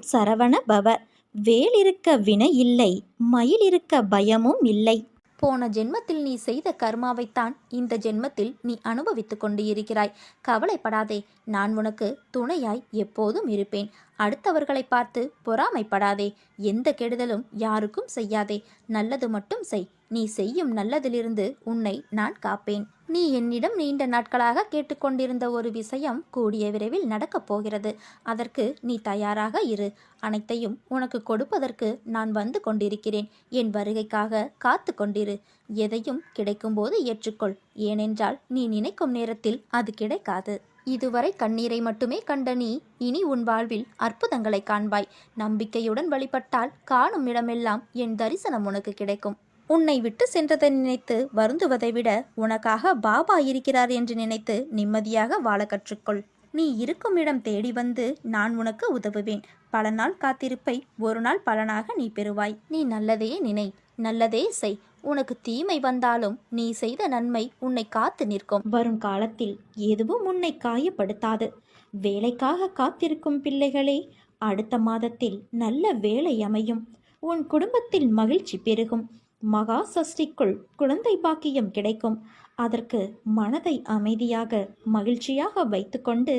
சரவண பவ. வேல் இருக்க வினை இல்லை, மயில் இருக்க பயமும் இல்லை. போன ஜென்மத்தில் நீ செய்த கர்மாவைத்தான் இந்த ஜென்மத்தில் நீ அனுபவித்துக் கொண்டு இருக்கிறாய். கவலைப்படாதே, நான் உனக்கு துணையாய் எப்போதும் இருப்பேன். அடுத்தவர்களை பார்த்து பொறாமைப்படாதே. எந்த கெடுதலும் யாருக்கும் செய்யாதே. நல்லது மட்டும் செய். நீ செய்யும் நல்லதிலிருந்து உன்னை நான் காப்பேன். நீ என்னிடம் நீண்ட நாட்களாக கேட்டுக்கொண்டிருந்த ஒரு விஷயம் கூடிய விரைவில் நடக்கப் போகிறது. அதற்கு நீ தயாராக இரு. அனைத்தையும் உனக்கு கொடுப்பதற்கு நான் வந்து கொண்டிருக்கிறேன். என் வருகைக்காக காத்து கொண்டிரு. எதையும் கிடைக்கும்போது ஏற்றுக்கொள். ஏனென்றால் நீ நினைக்கும் நேரத்தில் அது கிடைக்காது. இதுவரை கண்ணீரை மட்டுமே கண்ட நீ இனி உன் வாழ்வில் அற்புதங்களை காண்பாய். நம்பிக்கையுடன் வழிபட்டால் காணும் இடமெல்லாம் என் தரிசனம் உனக்கு கிடைக்கும். உன்னை விட்டு சென்றதை நினைத்து வருந்துவதை விட உனக்காக பாபா இருக்கிறார் என்று நினைத்து நிம்மதியாக வாழ கற்றுக்கொள். நீ இருக்கும் இடம் தேடி வந்து நான் உனக்கு உதவுவேன். பல நாள் காத்திருப்பை ஒரு நாள் பலனாக நீ பெறுவாய். நீ நல்லதே நினை, நல்லதே செய். உனக்கு தீமை வந்தாலும் நீ செய்த நன்மை உன்னை காத்து நிற்கும். வரும் காலத்தில் எதுவும் உன்னை காயப்படுத்தாது. வேலைக்காக காத்திருக்கும் பிள்ளைகளே, அடுத்த மாதத்தில் நல்ல வேலை அமையும். உன் குடும்பத்தில் மகிழ்ச்சி பெருகும். மகா சஷ்டிக்குள் குழந்தை பாக்கியம் கிடைக்கும். அதற்கு மனதை அமைதியாக மகிழ்ச்சியாக வைத்துக்கொண்டு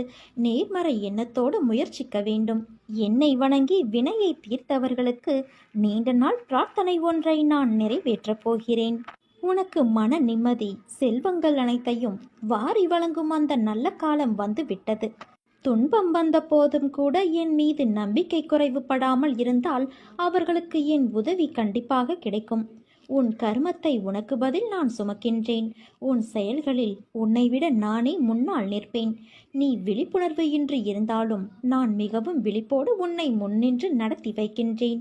நேர்மறை எண்ணத்தோடு முயற்சிக்க வேண்டும். என்னை வணங்கி வினையை தீர்த்தவர்களுக்கு நீண்ட நாள் பிரார்த்தனை ஒன்றை நான் நிறைவேற்றப் போகிறேன். உனக்கு மன நிம்மதி, செல்வங்கள் அனைத்தையும் வாரி வழங்கும் அந்த நல்ல காலம் வந்து விட்டது. துன்பம் வந்த போதும் கூட என் மீது நம்பிக்கை குறைவுபடாமல் இருந்தால் அவர்களுக்கு என் உதவி கண்டிப்பாக கிடைக்கும். உன் கர்மத்தை உனக்கு பதில் நான் சுமக்கின்றேன். உன் செயல்களில் உன்னை விட நானே முன்னால் நிற்பேன். நீ விழிப்புணர்வு இன்றி இருந்தாலும் நான் மிகவும் விழிப்போடு உன்னை முன்னின்று நடத்தி வைக்கின்றேன்.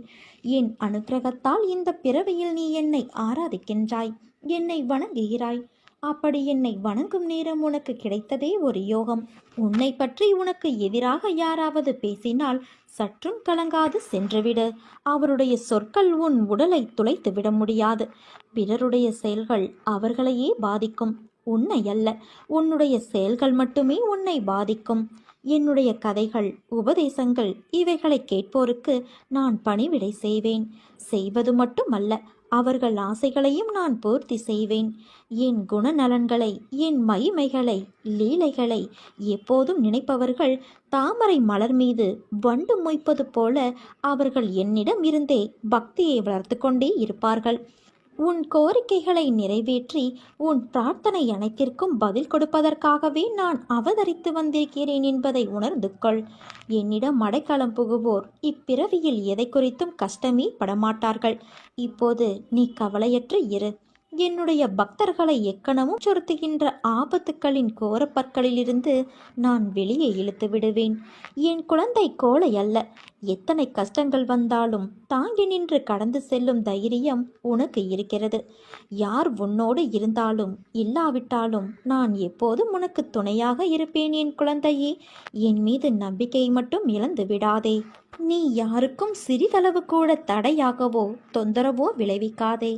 என் அனுக்கிரகத்தால் இந்த பிறவியில் நீ என்னை ஆராதிக்கின்றாய், என்னை வணங்குகிறாய். அப்படி என்னை வணங்கும் நேரம் உனக்கு கிடைத்ததே ஒரு யோகம். உன்னை பற்றி உனக்கு எதிராக யாராவது பேசினால் சற்றும் கலங்காது சென்றுவிடு. அவருடைய சொற்கள் உன் உடலை துளைத்து விட முடியாது. பிறருடைய செயல்கள் அவர்களையே பாதிக்கும், உன்னை அல்ல. உன்னுடைய செயல்கள் மட்டுமே உன்னை பாதிக்கும். என்னுடைய கதைகள், உபதேசங்கள் இவைகளை கேட்போருக்கு நான் பணிவிடை செய்வேன். செய்வது மட்டுமல்ல, அவர்கள் ஆசைகளையும் நான் பூர்த்தி செய்வேன். என் குணநலன்களை, என் மகிமைகளை, லீலைகளை எப்போதும் நினைப்பவர்கள் தாமரை மலர் மீது வண்டு மொய்ப்பது போல அவர்கள் என்னிடம் இருந்தே பக்தியை வளர்த்து கொண்டே இருப்பார்கள். உன் கோரிக்கைகளை நிறைவேற்றி உன் பிரார்த்தனை அனைத்திற்கும் பதில் கொடுப்பதற்காகவே நான் அவதரித்து வந்திருக்கிறேன் என்பதை உணர்ந்து கொள். என்னிடம் அடைக்கலம் புகுவோர் இப்பிறவியில் எதை குறித்தும் கஷ்டமே படமாட்டார்கள். இப்போது நீ கவலையற்று இரு. என்னுடைய பக்தர்களை எக்கணமும் சொருத்துகின்ற ஆபத்துக்களின் கோரப்பற்களிலிருந்து நான் வெளியே இழுத்து விடுவேன். என் குழந்தை கோழை அல்ல. எத்தனை கஷ்டங்கள் வந்தாலும் தாங்கி நின்று கடந்து செல்லும் தைரியம் உனக்கு இருக்கிறது. யார் உன்னோடு இருந்தாலும் இல்லாவிட்டாலும் நான் எப்போதும் உனக்கு துணையாக இருப்பேன். என் குழந்தையே, என் மீது நம்பிக்கை மட்டும் இழந்து விடாதே. நீ யாருக்கும் சிறிதளவு கூட தடையாகவோ தொந்தரவோ விளைவிக்காதே.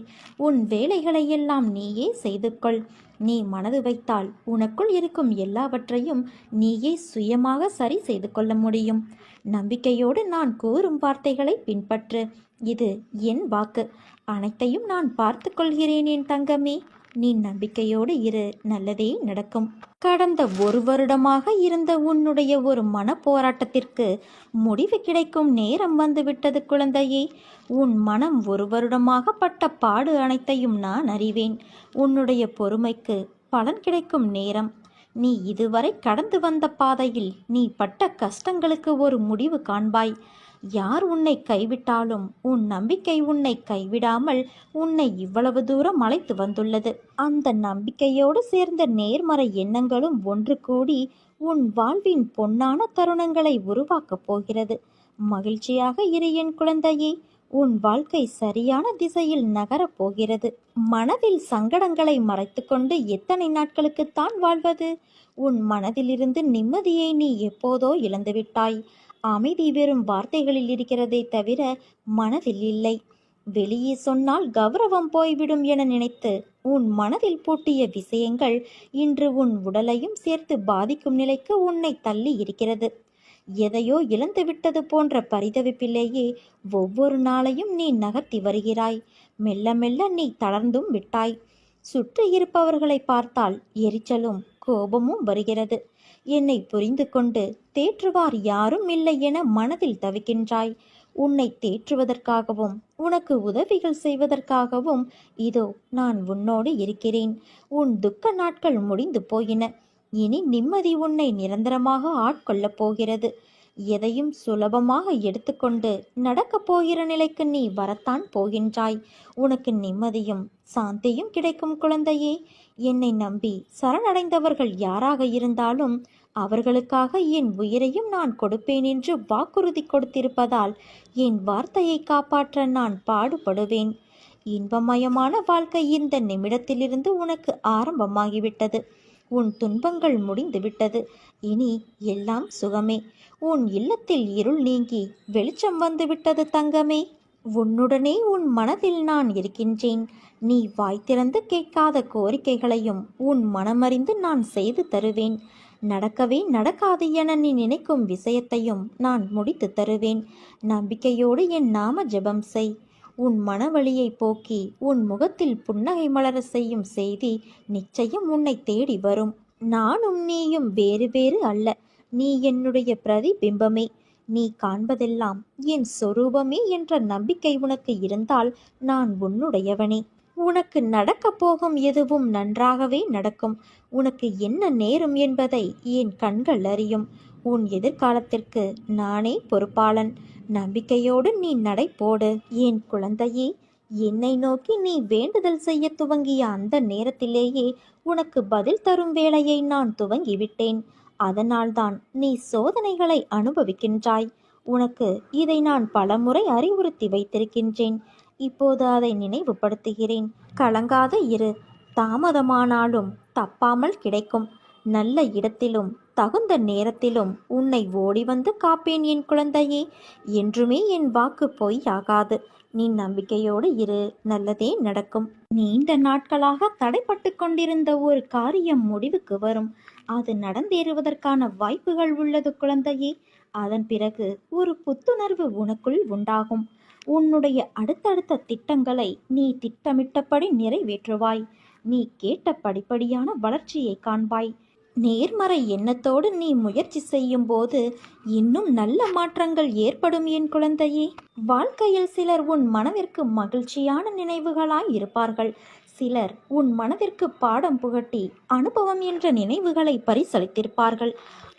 உன் வேலைகளையெல்லாம் நீயே செய்து கொள். நீ மனது வைத்தால் உனக்குள் இருக்கும் எல்லாவற்றையும் நீயே சுயமாக சரி செய்து கொள்ள முடியும். நம்பிக்கையோடு நான் கூறும் வார்த்தைகளை பின்பற்று. இது என் வாக்கு. அனைத்தையும் நான் பார்த்து கொள்கிறேன் என் தங்கமே. நீ நம்பிக்கையோடு இரு, நல்லதே நடக்கும். கடந்த 1 வருடமாக இருந்த உன்னுடைய ஒரு மன போராட்டத்திற்கு முடிவு கிடைக்கும் நேரம் வந்துவிட்டது குழந்தையே. உன் மனம் 1 வருடமாக பட்ட பாடு அனைத்தையும் நான் அறிவேன். உன்னுடைய பொறுமைக்கு பலன் கிடைக்கும் நேரம். நீ இதுவரை கடந்து வந்த பாதையில் நீ பட்ட கஷ்டங்களுக்கு ஒரு முடிவு காண்பாய். யார் உன்னை கைவிட்டாலும் உன் நம்பிக்கை உன்னை கைவிடாமல் உன்னை இவ்வளவு தூரம் அழைத்து வந்துள்ளது. அந்த நம்பிக்கையோடு சேர்ந்த நேர்மறை எண்ணங்களும் ஒன்று கூடி உன் வாழ்வின் பொன்னான தருணங்களை உருவாக்கப் போகிறது. மகிழ்ச்சியாக இரு என் குழந்தையே. உன் வாழ்க்கை சரியான திசையில் நகரப் போகிறது. மனதில் சங்கடங்களை மறைத்துக்கொண்டு எத்தனை நாட்களுக்குத்தான் வாழ்வது? உன் மனதிலிருந்து நிம்மதியை நீ எப்போதோ இழந்துவிட்டாய். அமைதி வெறும் வார்த்தைகளில் இருக்கிறதே தவிர மனதில் இல்லை. வெளியே சொன்னால் கௌரவம் போய்விடும் என நினைத்து உன் மனதில் பூட்டிய விஷயங்கள் இன்று உன் உடலையும் சேர்த்து பாதிக்கும் நிலைக்கு உன்னை தள்ளி இருக்கிறது. எதையோ இழந்து விட்டது போன்ற பரிதவிப்பிலேயே ஒவ்வொரு நாளையும் நீ நகர்த்தி வருகிறாய். மெல்ல மெல்ல நீ தளர்ந்தும் விட்டாய். சுற்றி இருப்பவர்களை பார்த்தால் எரிச்சலும் கோபமும் வருகிறது. என்னை புரிந்து கொண்டு தேற்றுவார் யாரும் இல்லை என மனதில் தவிக்கின்றாய். உன்னை தேற்றுவதற்காகவும் உனக்கு உதவிகள் செய்வதற்காகவும் இதோ நான் உன்னோடு இருக்கிறேன். உன் துக்க நாட்கள் முடிந்து போயின. இனி நிம்மதி உன்னை நிரந்தரமாக ஆட்கொள்ளப் போகிறது. எதையும் சுலபமாக எடுத்துக்கொண்டு நடக்கப் போகிற நிலைக்கு நீ வரத்தான் போகின்றாய். உனக்கு நிம்மதியும் சாந்தியும் கிடைக்கும் குழந்தையே. என்னை நம்பி சரணடைந்தவர்கள் யாராக இருந்தாலும் அவர்களுக்காக என் உயிரையும் நான் கொடுப்பேன் என்று வாக்குறுதி கொடுத்திருப்பதால் என் வார்த்தையை காப்பாற்ற நான் பாடுபடுவேன். இன்பமயமான வாழ்க்கை இந்த நிமிடத்திலிருந்து உனக்கு ஆரம்பமாகிவிட்டது. உன் துன்பங்கள் முடிந்துவிட்டது. இனி எல்லாம் சுகமே. உன் இல்லத்தில் இருள் நீங்கி வெளிச்சம் வந்துவிட்டது தங்கமே. உன்னுடனே உன் மனதில் நான் இருக்கின்றேன். நீ வாய் திறந்து கேட்காத கோரிக்கைகளையும் உன் மனமறிந்து நான் செய்து தருவேன். நடக்கவே நடக்காது என நீ நினைக்கும் விஷயத்தையும் நான் முடித்து தருவேன். நம்பிக்கையோடு என் நாம ஜெபம் செய். உன் மனவழியை போக்கி உன் முகத்தில் புன்னகை மலர செய்யும் செய்தி நிச்சயம் உன்னை தேடி வரும். நானும் நீயும் வேறு வேறு அல்ல. நீ என்னுடைய பிரதிபிம்பமே. நீ காண்பதெல்லாம் என் சொரூபமே என்ற நம்பிக்கை உனக்கு இருந்தால் நான் உன்னுடையவனே. உனக்கு நடக்கப் போகும் எதுவும் நன்றாகவே நடக்கும். உனக்கு என்ன நேரும் என்பதை என் கண்கள் அறியும். உன் எதிர்காலத்திற்கு நானே பொறுப்பாளன். நம்பிக்கையோடு நீ நடை போடு என் குழந்தையே. என்னை நோக்கி நீ வேண்டுதல் செய்ய துவங்கிய அந்த நேரத்திலேயே உனக்கு பதில் தரும் வேளையை நான் துவங்கிவிட்டேன். அதனால்தான் நீ சோதனைகளை அனுபவிக்கின்றாய். உனக்கு இதை நான் பலமுறை அறிவுறுத்தி வைத்திருக்கின்றேன். இப்போது அதை நினைவுபடுத்துகிறேன். கலங்காத இரு. தாமதமானாலும் தப்பாமல் கிடைக்கும். நல்ல இடத்திலும் தகுந்த நேரத்திலும் உன்னை ஓடி வந்து காப்பேன் என் குழந்தையே. என்றுமே என் வாக்கு பொய்யாகாது. நீ நம்பிக்கையோடு இரு. நல்லதே நடக்கும். நீண்ட நாட்களாக தடைப்பட்டு கொண்டிருந்த ஒரு காரியம் முடிவுக்கு வரும். அது நடந்தேறுவதற்கான வாய்ப்புகள் உள்ளது குழந்தையே. அதன் பிறகு ஒரு புத்துணர்வு உனக்குள் உண்டாகும். உன்னுடைய அடுத்தடுத்த திட்டங்களை நீ திட்டமிட்டபடி நிறைவேற்றுவாய். நீ கேட்ட படிப்படியான வளர்ச்சியை காண்பாய். நேர்மறை எண்ணத்தோடு நீ முயற்சி செய்யும் போது இன்னும் நல்ல மாற்றங்கள் ஏற்படும் என் குழந்தையே. வாழ்க்கையில் சிலர் உன் மனதிற்கு மகிழ்ச்சியான நினைவுகளாய் இருப்பார்கள். சிலர் உன் மனதிற்கு பாடம் புகட்டி அனுபவம் என்ற நினைவுகளை பரிசளித்திருப்பார்கள்.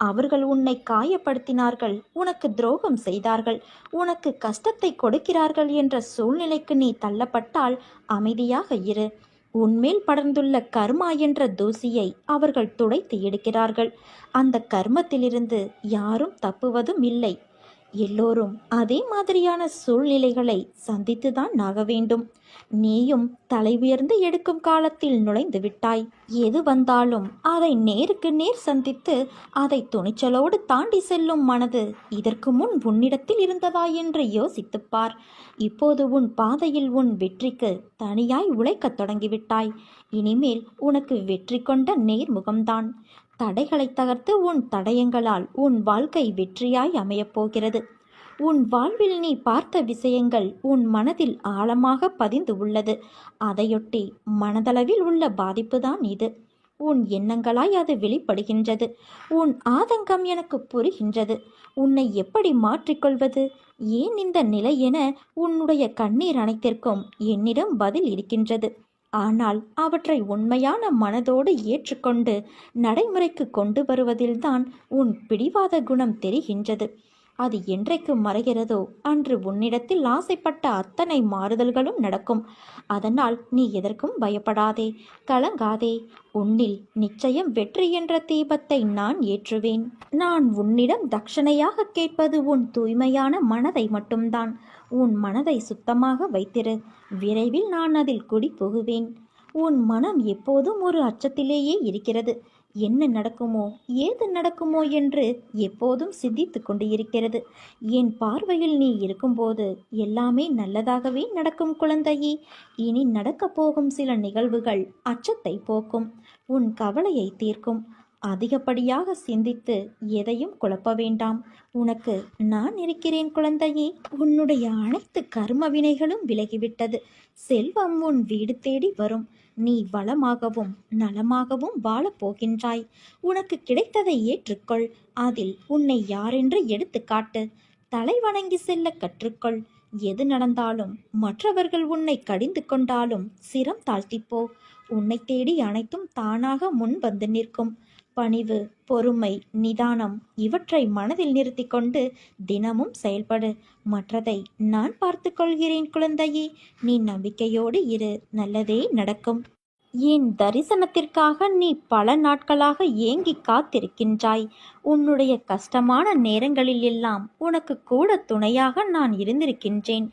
அவர்கள் உன்னை காயப்படுத்தினார்கள், உனக்கு துரோகம் செய்தார்கள், உனக்கு கஷ்டத்தை கொடுக்கிறார்கள் என்ற சூழ்நிலைக்கு நீ தள்ளப்பட்டால் அமைதியாக இரு. உன்மேல் படர்ந்துள்ள கர்மா என்ற தூசியை அவர்கள் துடைத்து எடுக்கிறார்கள். அந்த கர்மத்திலிருந்து யாரும் தப்புவதும் இல்லை. எல்லோரும் அதே மாதிரியான சூழ்நிலைகளை சந்தித்துதான் ஆக வேண்டும். நீயும் தலை உயர்ந்து எடுக்கும் காலத்தில் நுழைந்து விட்டாய். எது வந்தாலும் அதை நேருக்கு நேர் சந்தித்து அதை துணிச்சலோடு தாண்டி செல்லும் மனது இதற்கு முன் உன்னிடத்தில் இருந்ததா என்று யோசித்துப்பார். இப்போது உன் பாதையில் உன் வெற்றிக்கு தனியாய் உழைக்கத் தொடங்கிவிட்டாய். இனிமேல் உனக்கு வெற்றி கொண்ட நேர்முகம்தான். தடைகளை தகர்த்து உன் தடயங்களால் உன் வாழ்க்கை வெற்றியாய் அமையப் போகிறது. உன் வாழ்வில் நீ பார்த்த விஷயங்கள் உன் மனதில் ஆழமாக பதிந்து உள்ளது. அதையொட்டி மனதளவில் உள்ள பாதிப்புதான் இது. உன் எண்ணங்களாய் அது வெளிப்படுகின்றது. உன் ஆதங்கம் எனக்கு புரிகின்றது. உன்னை எப்படி மாற்றிக்கொள்வது, ஏன் இந்த நிலை என உன்னுடைய கண்ணீர் அனைத்திற்கும் என்னிடம் பதில் இருக்கின்றது. ஆனால் அவற்றை உண்மையான மனதோடு ஏற்றுக்கொண்டு நடைமுறைக்கு கொண்டு வருவதில்தான் உன் பிடிவாத குணம் தெரிகின்றது. அது என்றைக்கு மறைகிறதோ அன்று உன்னிடத்தில் ஆசைப்பட்ட அத்தனை மாறுதல்களும் நடக்கும். அதனால் நீ எதற்கும் பயப்படாதே, கலங்காதே. உன்னில் நிச்சயம் வெற்றி என்ற தீபத்தை நான் ஏற்றுவேன். நான் உன்னிடம் தட்சணையாக கேட்பது உன் தூய்மையான மனதை மட்டும்தான். உன் மனதை சுத்தமாக வைத்திரு. விரைவில் நான் அதில் குடி புகுவேன். உன் மனம் எப்போதும் ஒரு அச்சத்திலேயே இருக்கிறது. என்ன நடக்குமோ ஏது நடக்குமோ என்று எப்போதும் சிந்தித்து கொண்டு இருக்கிறது. என் பார்வையில் நீ இருக்கும்போது எல்லாமே நல்லதாகவே நடக்கும் குழந்தையே. இனி நடக்கப் போகும் சில நிகழ்வுகள் அச்சத்தை போக்கும், உன் கவலையை தீர்க்கும். அதிகப்படியாக சிந்தித்து எதையும் குழப்ப வேண்டாம். உனக்கு நான் இருக்கிறேன் குழந்தையே. உன்னுடைய அனைத்து கர்ம வினைகளும் விலகிவிட்டது. செல்வம் உன் வீடு தேடி வரும். நீ வளமாகவும் நலமாகவும் வாழப் போகின்றாய். உனக்கு கிடைத்ததை ஏற்றுக்கொள். அதில் உன்னை யாரென்று எடுத்து காட்டு. தலை வணங்கி செல்ல கற்றுக்கொள். எது நடந்தாலும், மற்றவர்கள் உன்னை கடிந்து கொண்டாலும் சிரம் தாழ்த்திப்போ. உன்னை தேடி அனைத்தும் தானாக முன் வந்து நிற்கும். பணிவு, பொறுமை, நிதானம் இவற்றை மனதில் நிறுத்தி கொண்டு தினமும் செயல்படு. மற்றதை நான் பார்த்து கொள்கிறேன் குழந்தையே. நீ நம்பிக்கையோடு இரு, நல்லதே நடக்கும். என் தரிசனத்திற்காக நீ பல நாட்களாக ஏங்கி காத்திருக்கின்றாய். உன்னுடைய கஷ்டமான நேரங்களில் எல்லாம் உனக்கு கூட துணையாக நான் இருந்திருக்கின்றேன்.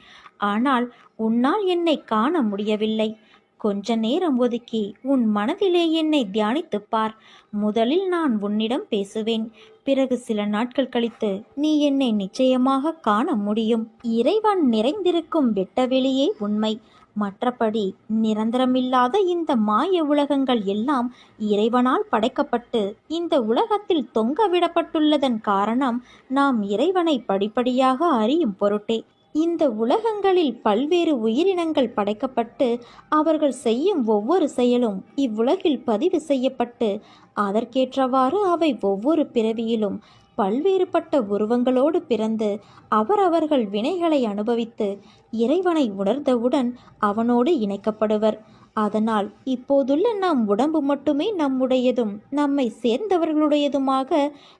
ஆனால் உன்னால் என்னை காண முடியவில்லை. கொஞ்ச நேரம் ஒதுக்கி உன் மனதிலே என்னை தியானித்துப் பார். முதலில் நான் உன்னிடம் பேசுவேன். பிறகு சில நாட்கள் கழித்து நீ என்னை நிச்சயமாக காண முடியும். இறைவன் நிறைந்திருக்கும் வெட்டவெளியே உண்மை. மற்றபடி நிரந்தரமில்லாத இந்த மாய உலகங்கள் எல்லாம் இறைவனால் படைக்கப்பட்டு இந்த உலகத்தில் தொங்க விடப்பட்டுள்ளதன் காரணம் நாம் இறைவனை படிப்படியாக அறியும் பொருட்டே. இந்த உலகங்களில் பல்வேறு உயிரினங்கள் படைக்கப்பட்டு அவர்கள் செய்யும் ஒவ்வொரு செயலும் இவ்வுலகில் பதிவு செய்யப்பட்டு அதற்கேற்றவாறு அவை ஒவ்வொரு பிறவியிலும் பல்வேறுபட்ட உருவங்களோடு பிறந்து அவரவர்கள் வினைகளை அனுபவித்து இறைவனை உணர்ந்தவுடன் அவனோடு இணைக்கப்படுவர். அதனால் இப்போதுள்ள நம் உடம்பு மட்டுமே நம்முடையதும் நம்மை சேர்ந்தவர்களுடையதுமாக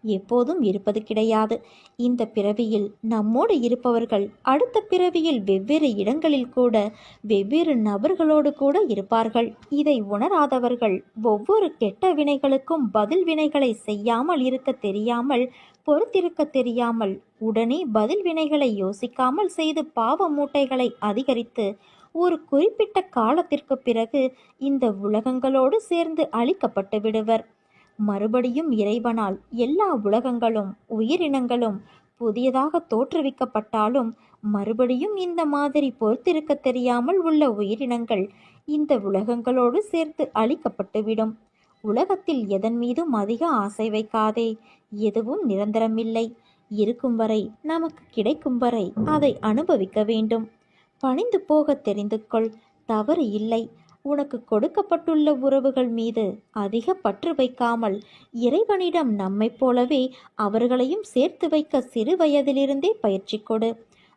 எப்போதும் இருப்பது கிடையாது. இந்த பிறவியில் நம்மோடு இருப்பவர்கள் அடுத்த பிறவியில் வெவ்வேறு இடங்களில் கூட வெவ்வேறு நபர்களோடு கூட இருப்பார்கள். இதை உணராதவர்கள் ஒவ்வொரு கெட்ட வினைகளுக்கும் பதில் வினைகளை செய்யாமல் இருக்க தெரியாமல், பொறுத்திருக்க தெரியாமல், உடனே பதில் வினைகளை யோசிக்காமல் செய்து பாவ மூட்டைகளை அதிகரித்து ஒரு குறிப்பிட்ட காலத்திற்கு பிறகு இந்த உலகங்களோடு சேர்ந்து அழிக்கப்பட்டு விடுவர். மறுபடியும் இறைவனால் எல்லா உலகங்களும் உயிரினங்களும் புதியதாக தோற்றுவிக்கப்பட்டாலும் மறுபடியும் இந்த மாதிரி பொறுத்திருக்க தெரியாமல் உள்ள உயிரினங்கள் இந்த உலகங்களோடு சேர்த்து அழிக்கப்பட்டுவிடும். உலகத்தில் எதன் மீதும் அதிக ஆசை வைக்காதே. எதுவும் நிரந்தரமில்லை. இருக்கும் வரை, நமக்கு கிடைக்கும் வரை அதை அனுபவிக்க வேண்டும். பணிந்து போக தெரிந்து கொள். தவறு இல்லை. உனக்கு கொடுக்கப்பட்டுள்ள உறவுகள் மீது அதிக பற்று வைக்காமல் இறைவனிடம் நம்மைப் போலவே அவர்களையும் சேர்த்து வைக்க சிறு வயதிலிருந்தே பயிற்சி கொடு.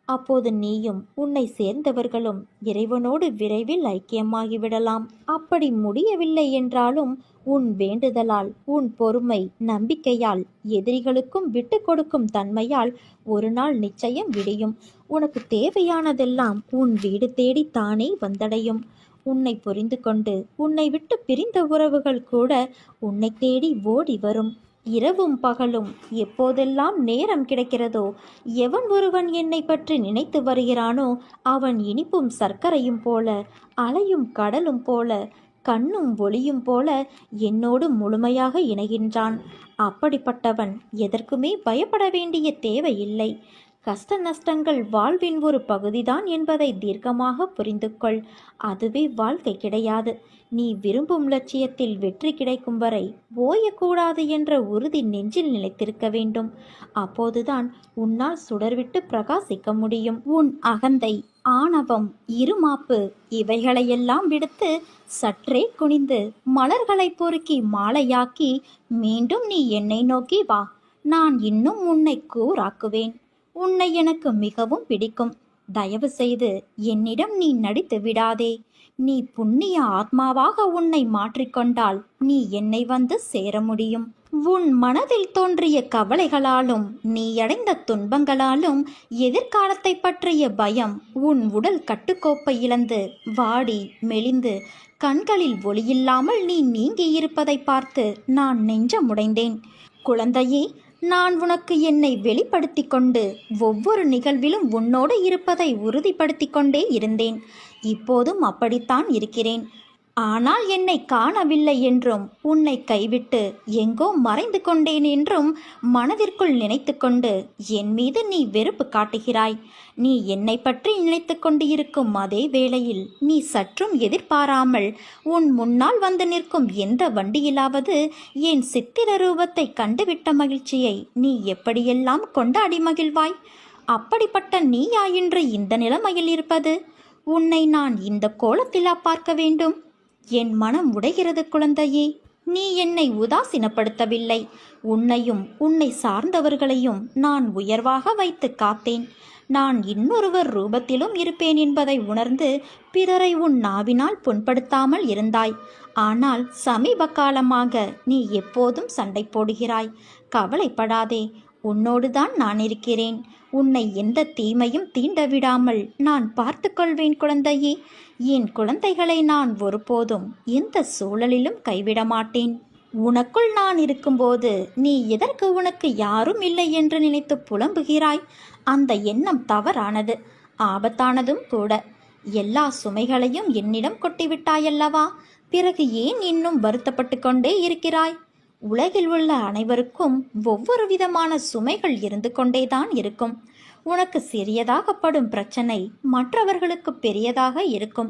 அப்போது நீயும் உன்னை சேர்ந்தவர்களும் இறைவனோடு விரைவில் ஐக்கியமாகிவிடலாம். அப்படி முடியவில்லை என்றாலும் உன் வேண்டுதலால், உன் பொறுமை, நம்பிக்கையால், எதிரிகளுக்கும் விட்டு கொடுக்கும் தன்மையால் ஒரு நாள் நிச்சயம் விடியும். உனக்கு தேவையானதெல்லாம் உன் வீடு தேடி தானே வந்தடையும். உன்னை புரிந்து கொண்டு உன்னை விட்டு பிரிந்த உறவுகள் கூட உன்னை தேடி ஓடி வரும். இரவும் பகலும் எப்போதெல்லாம் நேரம் கிடைக்கிறதோ, எவன் ஒருவன் என்னை பற்றி நினைத்து வருகிறானோ அவன் இனிப்பும் சர்க்கரையும் போல, அலையும் கடலும் போல, கண்ணும் ஒளியும் போல என்னோடு முழுமையாக இணைகின்றான். அப்படிப்பட்டவன் எதற்குமே பயப்பட வேண்டிய தேவையில்லை. கஷ்ட நஷ்டங்கள் வாழ்வின் ஒரு பகுதிதான் என்பதை தீர்க்கமாக புரிந்து கொள். அதுவே வாழ்க்கை கிடையாது. நீ விரும்பும் லட்சியத்தில் வெற்றி கிடைக்கும் வரை ஓயக்கூடாது என்ற உறுதி நெஞ்சில் நிலைத்திருக்க வேண்டும். அப்போதுதான் உன்னால் சுடர்விட்டு பிரகாசிக்க முடியும். உன் அகந்தை, ஆணவம், இருமாப்பு இவைகளையெல்லாம் விடுத்து சற்றே குனிந்து மலர்களை பொறுக்கி மாலையாக்கி மீண்டும் நீ என்னை நோக்கி வா. நான் இன்னும் உன்னை கூராக்குவேன். உன்னை எனக்கு மிகவும் பிடிக்கும். தயவு செய்து என்னிடம் நீ நடித்து விடாதே. நீ புண்ணிய ஆத்மாவாக உன்னை மாற்றிக்கொண்டால் நீ என்னை வந்து சேர முடியும். உன் மனதில் தோன்றிய கவலைகளாலும் நீ அடைந்த துன்பங்களாலும் எதிர்காலத்தை பற்றிய பயம் உன் உடல் கட்டுக்கோப்பை இழந்து வாடி மெலிந்து கண்களில் ஒளியில்லாமல் நீ நீங்கி இருப்பதை பார்த்து நான் நெஞ்சமுடைந்தேன். குழந்தையே, நான் உனக்கு என்னை வெளிப்படுத்தி கொண்டு ஒவ்வொரு நிகழ்விலும் உன்னோடு இருப்பதை உறுதிப்படுத்தி கொண்டே இருந்தேன். இப்போதும் அப்படித்தான் இருக்கிறேன். ஆனால் என்னை காணவில்லை என்றும் உன்னை கைவிட்டு எங்கோ மறைந்து கொண்டேன் என்றும் மனதிற்குள் நினைத்து கொண்டு என் மீது நீ வெறுப்பு காட்டுகிறாய். நீ என்னை பற்றி நினைத்து கொண்டு இருக்கும் அதே வேளையில் நீ சற்றும் எதிர்பாராமல் உன் முன்னால் வந்து நிற்கும் எந்த வண்டியிலாவது என் சித்திர ரூபத்தை கண்டுவிட்ட மகிழ்ச்சியை நீ எப்படியெல்லாம் கொண்டாடி மகிழ்வாய்? அப்படிப்பட்ட நீயா இன்று இந்த நிலைமையில் இருப்பது? உன்னை நான் இந்த கோலத்திலா பார்க்க வேண்டும்? என் மனம் உடைகிறது குழந்தையே. நீ என்னை உதாசீனப்படுத்தவில்லை. உன்னையும் உன்னை சார்ந்தவர்களையும் நான் உயர்வாக வைத்து காத்தேன். நான் இன்னொருவர் ரூபத்திலும் இருப்பேன் என்பதை உணர்ந்து பிறரை உன் நாவினால் புண்படுத்தாமல் இருந்தாய். ஆனால் சமீப காலமாக நீ எப்போதும் சண்டை போடுகிறாய். கவலைப்படாதே, உன்னோடுதான் நான் இருக்கிறேன். உன்னை எந்த தீமையும் தீண்டவிடாமல் நான் பார்த்து கொள்வேன் குழந்தையே. என் குழந்தைகளை நான் ஒருபோதும் எந்த சூழலிலும் கைவிட மாட்டேன். உனக்குள் நான் இருக்கும்போது நீ எதற்கு உனக்கு யாரும் இல்லை என்று நினைத்து புலம்புகிறாய்? அந்த எண்ணம் தவறானது, ஆபத்தானதும் கூட. எல்லா சுமைகளையும் என்னிடம் கொட்டிவிட்டாயல்லவா? பிறகு ஏன் இன்னும் வருத்தப்பட்டு கொண்டே இருக்கிறாய்? உலகில் உள்ள அனைவருக்கும் ஒவ்வொரு விதமான சுமைகள் இருந்து கொண்டேதான் இருக்கும். உனக்கு சிறியதாகப்படும் பிரச்சனை மற்றவர்களுக்கு பெரியதாக இருக்கும்.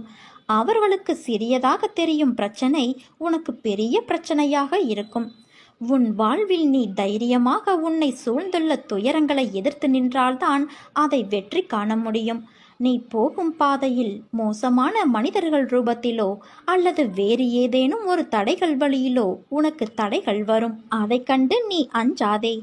அவர்களுக்கு சிறியதாக தெரியும் பிரச்சனை உனக்கு பெரிய பிரச்சனையாக இருக்கும். உன் வாழ்வில் நீ தைரியமாக உன்னை சூழ்ந்துள்ள துயரங்களை எதிர்த்து நின்றால்தான் அதை வெற்றி காண முடியும். நீ போகும் பாதையில் மோசமான மனிதர்கள் ரூபத்திலோ அல்லது வேறு ஏதேனும் ஒரு தடைகள் வழியிலோ உனக்கு தடைகள் வரும். அதை கண்டு நீ அஞ்சாதே.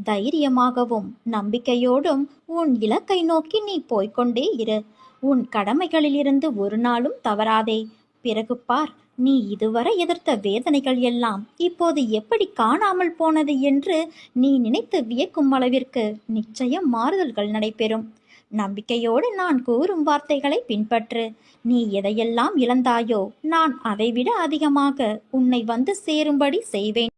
தைரியமாகவும் நம்பிக்கையோடும் உன் இலக்கை நோக்கி நீ போய்கொண்டே இரு. உன் கடமைகளிலிருந்து ஒரு நாளும் தவறாதே. பிறகு பார், நீ இதுவரை எதிர்த்த வேதனைகள் எல்லாம் இப்போது எப்படி காணாமல் போனது என்று நீ நினைத்து வியக்கும் அளவிற்கு நிச்சயம் மாறுதல்கள் நடைபெறும். நம்பிக்கையோடு நான் கூறும் வார்த்தைகளை பின்பற்று. நீ எதையெல்லாம் இழந்தாயோ நான் அதைவிட அதிகமாக உன்னை வந்து சேரும்படி செய்வேன்.